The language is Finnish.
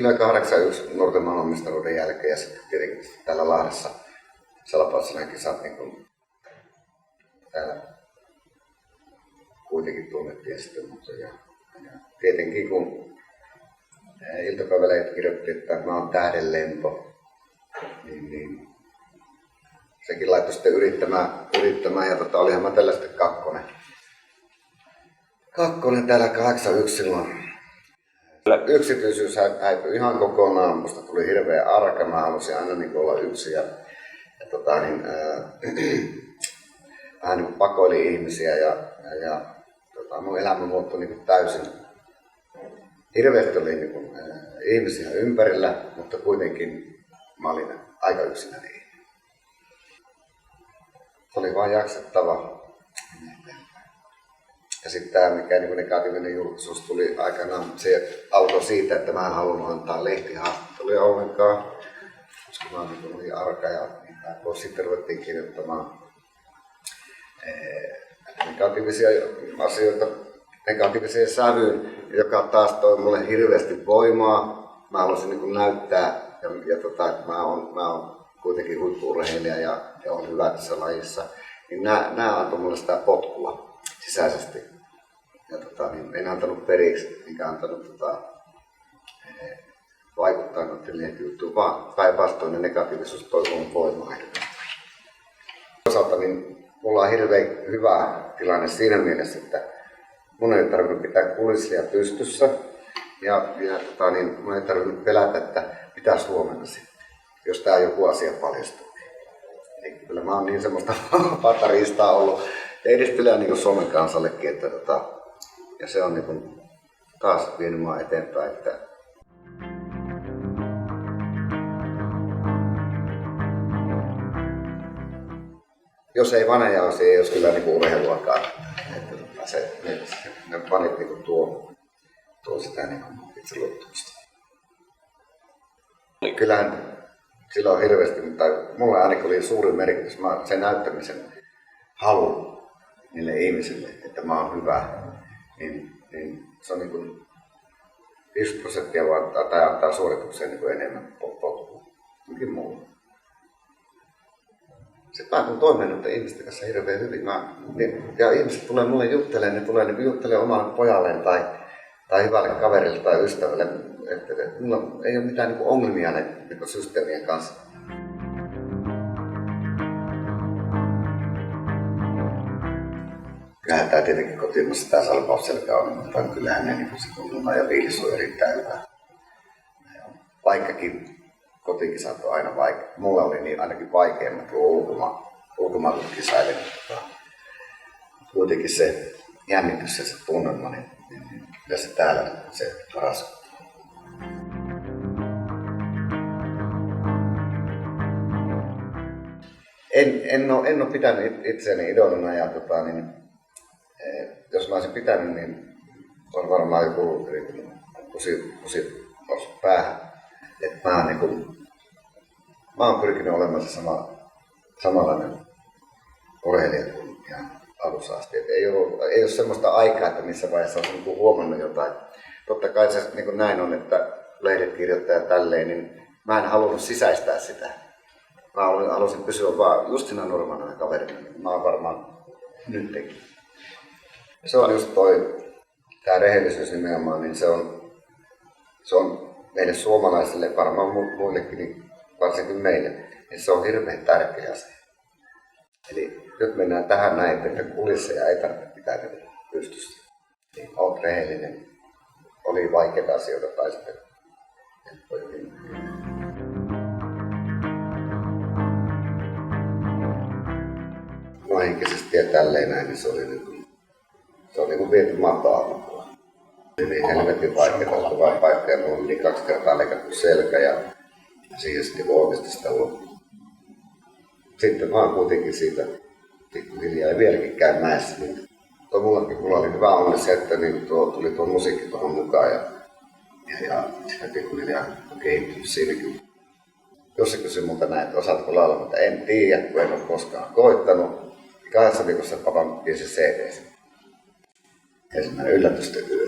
kyllä 81 nuorten maailmanmestaruuden jälkeen ja sitten tietenkin täällä Lahdessa Salpausselän kisat niin täällä kuitenkin tunnettiin sitten. Mutta ja tietenkin kun iltapäivälehti kirjoitti, että mä oon tähdenlento, niin sekin laittoi sitten yrittämään ja olihan mä tällä sitten kakkonen täällä 81 silloin. Yksityisyys häipyi ihan kokonaan, musta tuli hirveä arka, mä halusin aina niin olla yksin ja vähän niin pakoili ihmisiä ja mun elämä muuttui niin täysin. Hirveästi oli niin ihmisiä ympärillä, mutta kuitenkin mä olin aika yksinäinen. Se oli vaan jaksettava. Ja sitten tämä mikä niin negatiivinen julkisuus tuli aikanaan, se alkoi siitä, että mä en halunnut antaa lehtihaastatteluja ollenkaan, koska mä olin arka ja niin päin. Sitten ruvettiin kirjoittamaan negatiivisia asioita negatiiviseen sävyyn, joka taas toi mulle hirveästi voimaa. Mä halusin niin näyttää, että mä oon kuitenkin huippu-urheilija ja on hyvä tässä lajissa. Niin nämä antoi mulle sitä potkua sisäisesti. Ja en antanut periksi, enkä antanut vaikuttaa noiden lehtijuttuun, vaan päinvastoin ne negatiivisuus toi mun voimaa. Toisaalta niin mulla on hirveän hyvä tilanne siinä mielessä, että mun ei tarvinnut pitää kulissia pystyssä ja mun ei tarvinnut pelätä, että pitäisi huomenna sitten, jos tää joku asia paljastuu. Eli kyllä mä oon niin semmoista vapaata riistaa ollut ja edistelee niin Suomen kansallekin, että ja se on niin taas vienyt mua eteenpäin. Että jos ei vaneja olisi, ei olisi kyllä niin urheiluakaan. Ne fanit niin tuo sitä niin itseluottamusta. Kyllähän sillä on hirveästi, tai mulle ainakin oli suuri merkitys, sen näyttämisen halu niille ihmisille, että mä oon hyvä, niin se on niin kuin 5% vaan, tai antaa suoritukseen niin enemmän potkua. Mikin muu. Sitten mä kun toimin noiden ihmisten kanssa hirveän hyvin, ja ihmiset tulee mulle juttelemaan, ne tulee niin juttelemaan omalle pojalleen tai hyvälle kaverille tai ystävälle, että mulla ei ole mitään niin ongelmia näiden systeemien kanssa. Kyllähän tämä tietenkin kotimaassa tämä Salpausselkä on, mutta kyllähän ne niin ja Viilis on erittäin hyvä. Vaikkakin kotikisat on aina vaikea. Mulla oli niin ainakin vaikeammat kuin ulkomailla kisailin. Kuitenkin se jännitys ja se tunnelma, niin kyllä se täällä se paras. En ole pitänyt itseäni idolina ja jos mä olisin pitänyt, niin on varmaan joku tosi päähän. Et mä oon pyrkinyt olemaan se samanlainen urheilija kuin ihan alussa asti. Et ei ole semmoista aikaa, että missä vaiheessa on niin huomannut jotain. Totta kai se niin näin on, että lehdet kirjoittaa tälleen, niin mä en halunnut sisäistää sitä. Mä halusin pysyä vaan just siinä normaalina kaverina. Mä oon varmaan nytkin. Se on just tää rehellisyys nimenomaan, niin se on meille suomalaisille, varmaan muillekin, niin varsinkin meille, niin se on hirveän tärkeä asia. Eli nyt mennään tähän näin, että kulisseja ei tarvitse pitää pystyssä. Niin olet rehellinen. Oli vaikeita asioita tai sitten helppoja. No henkisesti ja tälleen näin, niin se oli niin kuin viety mataa. Se oli helvetin vaikeaa, vaan paikkaa, mulla oli 2 kertaa leikattu selkä ja siihen sitten oikeasti sitä loppuun. Sitten mä oon kuitenkin siitä pikkuhiljaa ja vieläkin käyn mäessä. Niin mulla oli hyvä onni se, että niin tuli tuo musiikki tuohon mukaan ja sitä pikkuhiljaa on kehittynyt siinäkin. Jos se kysyi multa näin, että osaatko laulaa, mutta en tiedä, kun en ole koskaan koittanut. 2 viikossa papan biisin CD. Ensimmäinen yllätysten yö.